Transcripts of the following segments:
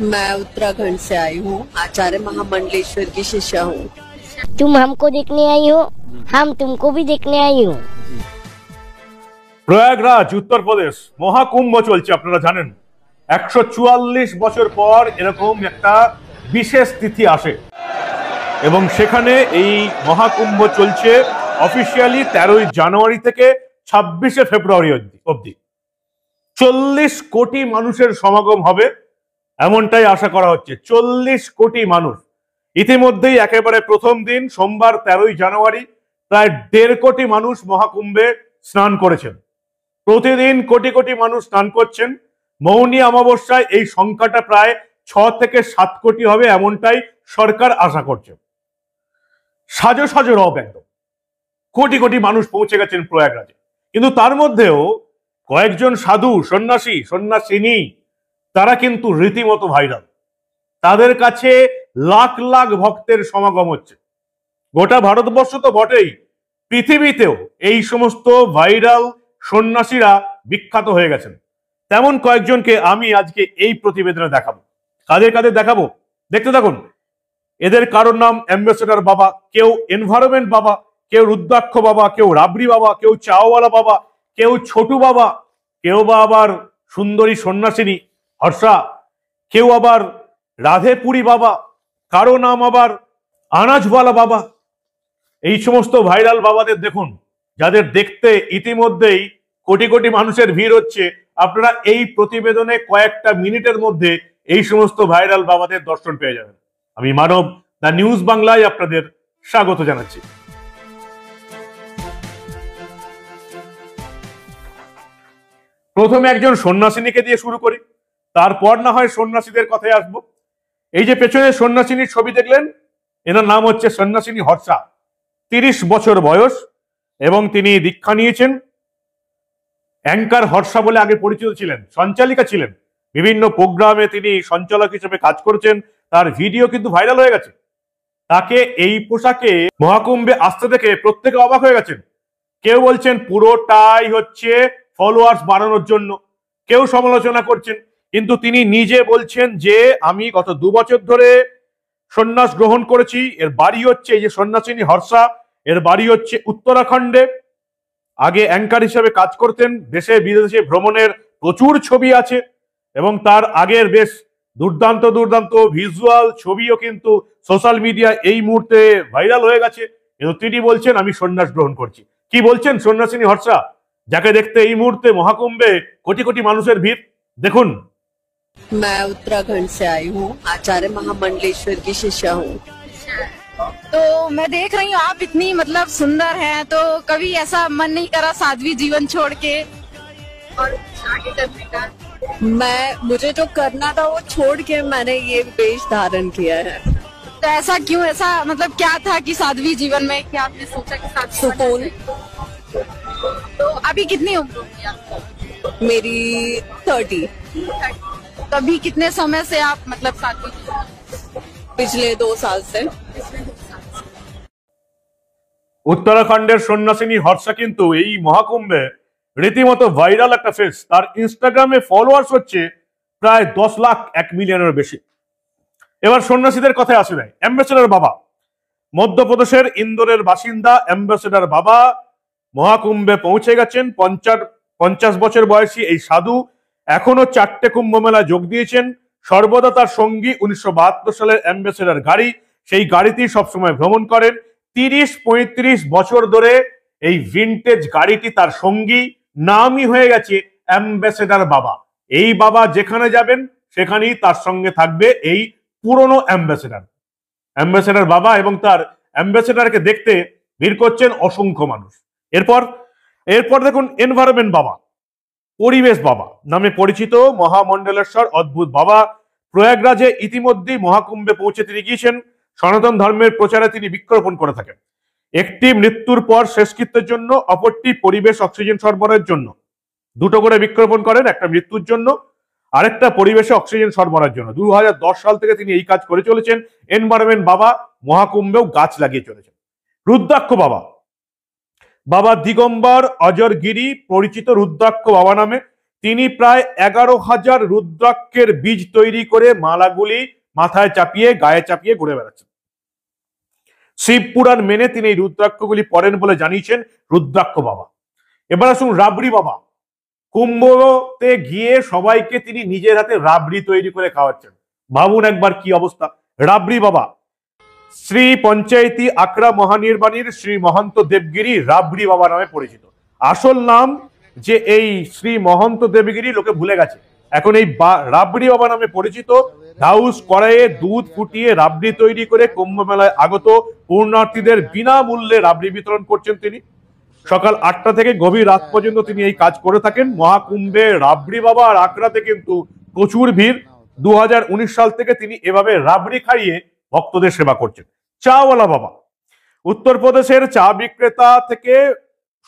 मैं उत्तराखंड से आई हूँ। आचार्य महामंडलेश्वर की शिष्या हूँ। तुम हमको देखने आई हो, हम तुमको भी देखने आई हो। প্রয়াগরাজ উত্তরপ্রদেশ মহাকুম্ভ চলছে, আপনারা জানেন 144 বছর পর এরকম একটা বিশেষ তিথি আসে এবং সেখানে এই মহাকুম্ভ চলছে অফিসিয়ালি 13 জানুয়ারি থেকে 26 ফেব্রুয়ারি অবধি। 40 কোটি মানুষের সমাগম হবে এমনটাই আশা করা হচ্ছে। 40 কোটি মানুষ। ইতিমধ্যেই একেবারে প্রথম দিন সোমবার 13 জানুয়ারি প্রায় 1.5 কোটি মানুষ মহাকুম্ভে স্নান করেছেন। প্রতিদিন কোটি কোটি মানুষ স্নান করছেন। মৌনী অমাবস্যায় এই সংখ্যাটা প্রায় 6 থেকে 7 কোটি হবে এমনটাই সরকার আশা করছে। সাজো সাজো রব একদম, কোটি কোটি মানুষ পৌঁছে গেছেন প্রয়াগরাজে। কিন্তু তার মধ্যেও কয়েকজন সাধু সন্ন্যাসিনী তারা কিন্তু রীতিমতো ভাইরাল। তাদের কাছে লাখ লাখ ভক্তের সমাগম হচ্ছে। গোটা ভারতবর্ষ তো বটেই, পৃথিবীতেও এই সমস্ত ভাইরাল সন্ন্যাসীরা বিখ্যাত হয়ে গেছেন। তেমন কয়েকজনকে আমি আজকে এই প্রতিবেদনে দেখাবো। কাদের কাদের দেখাবো দেখতে থাকুন। এদের কারোর নাম অ্যাম্বাসেডর বাবা, কেউ এনভায়রনমেন্ট বাবা, কেউ রুদ্রাক্ষ বাবা, কেউ রাবড়ি বাবা, কেউ চাওয়ালা বাবা, কেউ ছোটু বাবা, কেউ বা আবার সুন্দরী সন্ন্যাসিনী হর্ষা, কেউ আবার রাধেপুরী বাবা, কারো নাম আবার আনাজওয়ালা বাবা। এই সমস্ত ভাইরাল বাবাদের দেখুন, যাদের দেখতে ইতিমধ্যেই কোটি কোটি মানুষের ভিড় হচ্ছে। আপনারা এই প্রতিবেদনে কয়েকটা মিনিটের মধ্যে এই সমস্ত ভাইরাল বাবাদের দর্শন পেয়ে যাবেন। আমি মানব, দ্য নিউজ বাংলায় আপনাদের স্বাগত জানাচ্ছি। প্রথমে একজন সন্ন্যাসিনীকে দিয়ে শুরু করি, তারপর না হয় সন্ন্যাসীদের কথায় আসবো। এই যে পেছনে সন্ন্যাসিনীর ছবি দেখলেন, এনার নাম হচ্ছে সন্ন্যাসিনী হর্ষা। 30 বছর বয়স এবং তিনি দীক্ষা নিয়েছেন। অ্যাঙ্কার হর্ষা বলে আগে পরিচিত ছিলেন, সঞ্চালিকা ছিলেন। বিভিন্ন প্রোগ্রামে তিনি সঞ্চালক হিসেবে কাজ করেছেন। তার ভিডিও কিন্তু ভাইরাল হয়ে গেছে। তাকে এই পোশাকে মহাকুম্ভে আসতে দেখে প্রত্যেকে অবাক হয়ে গেছেন। কেউ বলছেন পুরোটাই হচ্ছে ফলোয়ার্স বাড়ানোর জন্য, কেউ সমালোচনা করছেন। কিন্তু তিনি নিজে বলছেন যে আমি গত 2 বছর ধরে সন্ন্যাস গ্রহণ করেছি। এর বাড়ি হচ্ছে, এই যে সন্ন্যাসিনী হর্ষা, এর বাড়ি হচ্ছে উত্তরাখণ্ডে। আগে অ্যাঙ্কার হিসেবে কাজ করতেন। দেশে বিদেশে ভ্রমণের প্রচুর ছবি আছে এবং তার আগের বেশ দুর্দান্ত দুর্দান্ত ভিজুয়াল ছবিও কিন্তু সোশ্যাল মিডিয়া এই মুহূর্তে ভাইরাল হয়ে গেছে। কিন্তু তিনি বলছেন আমি সন্ন্যাস গ্রহণ করছি। কি বলছেন সন্ন্যাসিনী হর্ষা, যাকে দেখতে এই মুহূর্তে মহাকুম্ভে কোটি কোটি মানুষের ভিড়? দেখুন। मैं उत्तराखंड से आई हूँ। आचार्य महामंडलेश्वर की शिष्या हूँ। तो मैं देख रही हूँ आप इतनी मतलब सुंदर हैं, तो कभी ऐसा मन नहीं करा साध्वी जीवन छोड़ के और आगे करने का? मुझे जो करना था वो छोड़ के मैंने ये वेश धारण किया है। तो ऐसा क्यों, ऐसा मतलब क्या था कि साध्वी जीवन में क्या आपने सोचा कि सुकून। तो अभी कितनी उम्र होगी आपकी? मेरी 30। तो अभी कितने समय से आप मतलब साध्वी? पिछले 2 साल से। উত্তরাখণ্ডের সন্ন্যাসিনী হর্ষা কিন্তু এই মহাকুম্ভে রীতিমতো ভাইরাল একটা ফেস। তার ইনস্টাগ্রামে ফলোয়ার্স হচ্ছে প্রায় 10 লাখ, 1 মিলিয়নের বেশি। এবার সন্ন্যাসীদের কথায় আসে নাই। অ্যাম্বাসেডর বাবা, মধ্যপ্রদেশের ইন্দোরের বাসিন্দা অ্যাম্বাসেডর বাবা মহাকুম্ভে পৌঁছে গেছেন। 50 বছর বয়সী এই সাধু এখনো 4টে কুম্ভ মেলায় যোগ দিয়েছেন। সর্বদা তার সঙ্গী 1972 সালের অ্যাম্বাসেডর গাড়ি, সেই গাড়িতেই সবসময় ভ্রমণ করেন। 30-35 বছর ধরে এই ভিনটেজ গাড়িটি তার সঙ্গী, নামই হয়ে গেছে অ্যাম্বাসেডর বাবা। এই বাবা যেখানে যাবেন সেখানেই তার সঙ্গে থাকবে এই পুরনো অ্যাম্বাসেডর বাবা এবং তার অ্যাম্বাসেডরকে দেখতে ভিড় করছেন অসংখ্য মানুষ। এরপর দেখুন এনভায়রনমেন্ট বাবা, পরিবেশ বাবা নামে পরিচিত মহামন্ডলেশ্বর অদ্ভুত বাবা প্রয়াগরাজে ইতিমধ্যেই মহাকুম্ভে পৌঁছে তিনি গিয়েছেন। সনাতন ধর্মের প্রচারে তিনি বৃক্ষরোপণ করে থাকেন। একটি মৃত্যুর পর শেষকৃত্যের জন্য, অপরটি পরিবেশ অক্সিজেন সরবরাহের জন্য। 2টো করে বৃক্ষরোপণ করেন, একটা মৃত্যুর জন্য, আরেকটা পরিবেশে অক্সিজেন সরবরাহের জন্য। 2010 সাল থেকে তিনি এই কাজ করে চলেছেন। এনভায়রনমেন্ট বাবা মহাকুম্ভেও গাছ লাগিয়ে চলেছেন। রুদ্রাক্ষ বাবা, বাবা দিগম্বর অজরগিরি পরিচিত রুদ্রাক্ষ বাবা নামে, তিনি প্রায় 11,000 রুদ্রাক্ষের বীজ তৈরি করে মালাগুলি মাথায় চাপিয়ে গায়ে চাপিয়ে ঘুরে বেড়াচ্ছেন। শিব পুরাণ মেনে তিনি এই রুদ্রাক্ষগুলি পড়েন বলে জানিয়েছেন রুদ্রাক্ষ বাবা। এবার আসুন রাবড়ি বাবা। কুম্ভতে গিয়ে সবাইকে তিনি নিজের হাতে রাবড়ি তৈরি করে খাওয়াচ্ছেন। ভাবুন একবার কি অবস্থা। রাবড়ি বাবা শ্রী পঞ্চায়েতি আকরা মহানির্বাণীর শ্রী মহন্ত দেবগিরি রাবড়ি বাবা নামে পরিচিত। আসল নাম যে এই শ্রী মহন্ত দেবগিরি লোকে ভুলে গেছে, এখন এই রাবড়ি বাবা নামে পরিচিত। ধাউস কড়াইয়ে দুধ ফুটিয়ে রাবড়ি তৈরি করে কুম্ভ মেলায় আগত পূর্ণার্থীদের বিনামূল্যে রাবড়ি বিতরণ করছেন তিনি। সকাল 8টা থেকে গভীর রাত পর্যন্ত তিনি এই কাজ করে থাকেন। মহাকুম্ভে রাবড়ি বাবা আর আকড়াতে কিন্তু প্রচুর ভিড়। 2019 সাল থেকে তিনি এভাবে রাবড়ি খাইয়ে ভক্তদের সেবা করছেন। চাওয়ালা বাবা উত্তরপ্রদেশের চা বিক্রেতা থেকে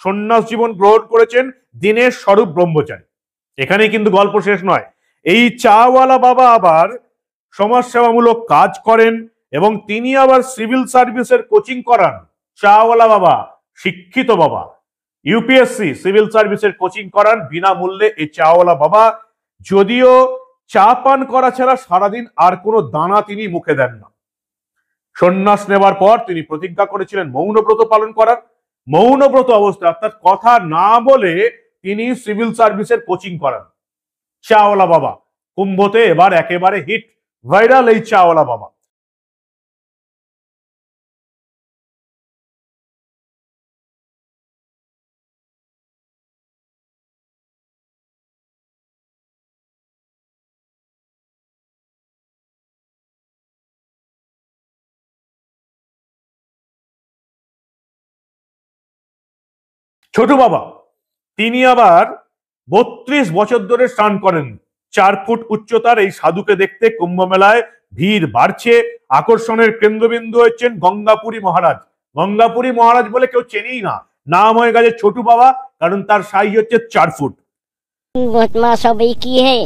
সন্ন্যাস জীবন গ্রহণ করেছেন দীনেশ স্বরূপ ব্রহ্মচারী। এখানেই কিন্তু গল্প শেষ নয়। এই চাওয়ালা বাবা আবার সমাজসেবামূলক কাজ করেন এবং তিনি আবার সিভিল সার্ভিসের কোচিং করান। চাওয়ালা বাবা শিক্ষিত বাবা, ইউপিএসসি সিভিল সার্ভিসের কোচিং করান বিনামূল্যে এই চাওয়ালা বাবা। যদিও চা পান করা ছাড়া সারাদিন আর কোনো দানা তিনি মুখে দেন না। সন্ন্যাস নেবার পর তিনি প্রতিজ্ঞা করেছিলেন মৌনব্রত পালন করার। মৌনব্রত অবস্থা অর্থাৎ কথা না বলে তিনি সিভিল সার্ভিসের কোচিং করান। চাওয়ালা বাবা কুম্ভতে এবার একেবারে হিট ভাইরাল এই চাওয়ালা বাবা। ছোট বাবা তিনি আবার 32 বছর ধরে স্নান করেন। 4 ফুট উচ্চতার এই সাধুকে দেখতে কুম্ভ মেলায় ভিড় বাড়ছে। আকর্ষণের কেন্দ্রবিন্দু হচ্ছেন গঙ্গাপুরী মহারাজ। গঙ্গাপুরী মহারাজ বলে কেউ চেনেই না, নাম হয়ে গেছে ছোটু বাবা, কারণ তার সাইজ হচ্ছে 4 ফুট। महात्मा सब एक ही है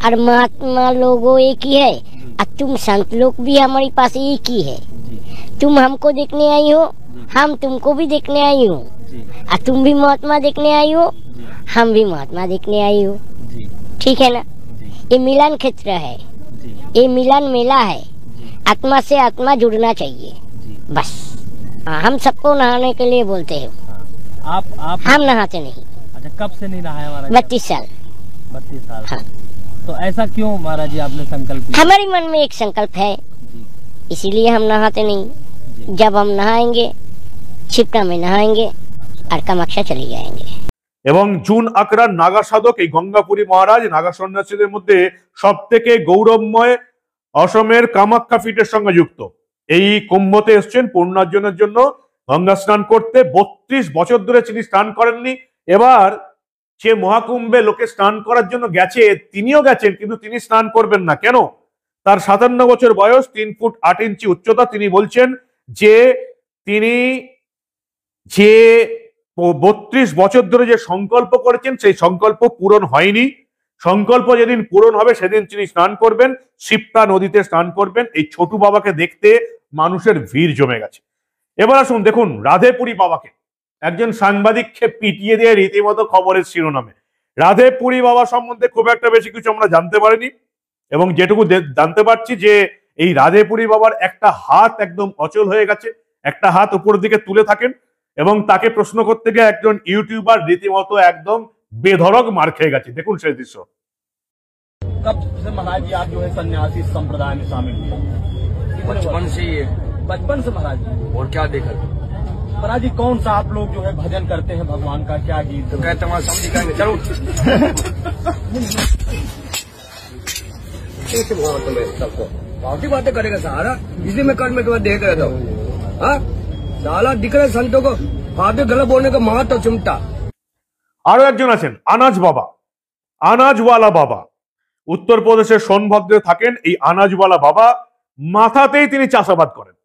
और महात्मा लोगों एक ही है और तुम संत लोग भी हमारे पास एक ही है। तुम हमको देखने आई हो, हम तुमको भी देखने आई हो, और तुम भी महात्मा देखने आई हो, हम भी महात्मा देखने आई हो। ठीक है ना? ये मिलन क्षेत्र है, ये मिलन मेला है। आत्मा से आत्मा जुड़ना चाहिए बस। हम सबको नहाने के लिए बोलते हैं। आप हम नहाते नहीं। अच्छा, कब से नहीं नहाया महाराज? 32 साल। 32 साल। हाँ। तो ऐसा क्यों महाराज जी आपने संकल्प लिया? हमारे मन में एक संकल्प है, इसीलिए हम नहाते नहीं। जब हम नहाएंगे क्षिप्रा में नहाएंगे और कामाख्या चले जाएंगे। এবং জুন আকরার নাগা সাধক এই গঙ্গাপুরী মহারাজ নাগা সন্ন্যাসীদের মধ্যে সব থেকে গৌরবময় অসমের কামাখ্যা পীঠের সঙ্গে যুক্ত। এই কুম্ভতে এসছেন পূর্ণার্জনের জন্য গঙ্গা স্নান করতে। 32 বছর ধরে তিনি স্নান করেননি। এবার যে মহাকুম্ভে লোকে স্নান করার জন্য গেছে তিনিও গেছেন, কিন্তু তিনি স্নান করবেন না। কেন? তার 57 বছর বয়স, 3 ফুট 8 ইঞ্চি উচ্চতা। তিনি বলছেন যে তিনি যে 32 বছর ধরে যে সংকল্প করেছেন সেই সংকল্প পূরণ হয়নি। সংকল্প যেদিন পূরণ হবে সেদিন তিনি স্নান করবেন, শিপ্রা নদীতে স্নান করবেন। এই ছোটু বাবাকে দেখতে মানুষের ভিড় জমে গেছে। এবার আসুন দেখুন রাধেপুরী বাবাকে। একজন সাংবাদিককে পিটিয়ে দিয়ে রীতিমতো খবরের শিরোনামে। রাধেপুরী বাবা সম্বন্ধে খুব একটা বেশি কিছু আমরা জানতে পারিনি, এবং যেটুকু জানতে পারছি যে এই রাধেপুরী বাবার একটা হাত একদম অচল হয়ে গেছে, একটা হাত উপরের দিকে তুলে থাকেন, এবং তাকে প্রশ্ন করতে গিয়ে একজন ইউটিউবার রীতিমতো একদম বেধড়ক মার খেয়ে গেছে। দেখুন সেই দৃশ্য। कब से महाराज जी आप जो है सन्यासी संप्रदाय में शामिल हुए? बचपन से ही है। बचपन से महाराज जी। और क्या देखा? महाराज जी कौन सा आप लोग जो है भजन करते हैं भगवान का, क्या गीत? तो कहते हमारे समझ करेंगे चलो। कैसे वहाँ तुम्हें सबको बाकी बातें करेगा सहारा, इसी में कल में तुम्हें देख रहता हूँ। हाँ साला दिख रहे संतों को हाथे गला बोलने का महत्व चिमटा। আরো একজন আছেন আনাজ বাবা, আনাজওয়ালা বাবা। উত্তরপ্রদেশের সোনভদ্রে থাকেন এই আনাজওয়ালা বাবা। মাথাতেই তিনি চাষাবাদ করেন,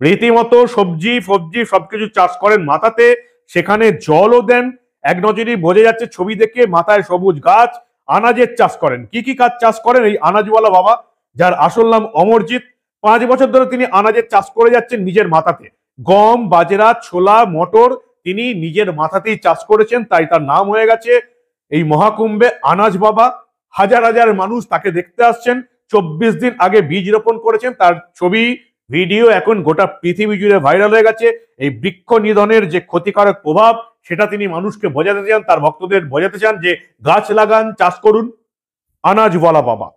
রীতিমতো সবজি ফবজি সবকিছু চাষ করেন মাথাতে, সেখানে জলও দেন। এক নজরই বোঝা যাচ্ছে ছবি দেখে মাথায় সবুজ গাছ, আনাজের চাষ করেন। কি কি কাজ চাষ করেন এই আনাজওয়ালা বাবা, যার আসল নাম অমরজিৎ। 5 বছর ধরে তিনি আনাজের চাষ করে যাচ্ছেন নিজের মাথাতে। গম, বাজরা, ছোলা, মটর তিনি নিজের মাথাতেই চাষ করেছেন, তাই তার নাম হয়ে গেছে এই মহাকুম্ভে আনাজ বাবা, হাজার হাজার মানুষ তাকে দেখতে আসছেন। 24 দিন আগে বীজ রোপণ করেছেন, তার ছবি ভিডিও এখন গোটা পৃথিবী জুড়ে ভাইরাল হয়ে গেছে। এই বৃক্ষ নিধনের যে ক্ষতিকারক প্রভাব সেটা তিনি মানুষকে বোঝাতে চান, তার ভক্তদের বোঝাতে চান যে গাছ লাগান, চাষ করুন। আনাজওয়ালা বাবা।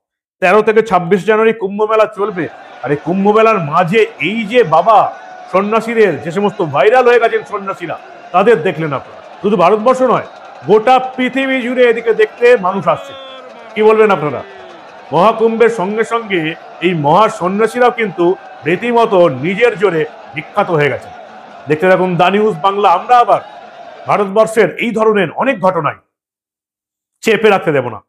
13 থেকে 26 জানুয়ারি কুম্ভ মেলা চলবে। আর এই কুম্ভ মেলার মাঝে এই যে বাবা সন্ন্যাসীদের, যে সমস্ত ভাইরাল হয়ে গেছেন সন্ন্যাসীরা, তাদের দেখলেন আপনারা। শুধু ভারতবর্ষ নয়, গোটা পৃথিবী জুড়ে এদিকে দেখতে মানুষ আসছে। কি বলবেন আপনারা? মহাকুম্ভের সঙ্গে সঙ্গে এই মহা সন্ন্যাসীরাও কিন্তু রীতিমতো নিজের জোরে বিখ্যাত হয়ে গেছে। দেখতে থাকুন দা নিউজ বাংলা। আমরা আবার ভারতবর্ষের এই ধরনের অনেক ঘটনায় চেপে রাখতে দেব না।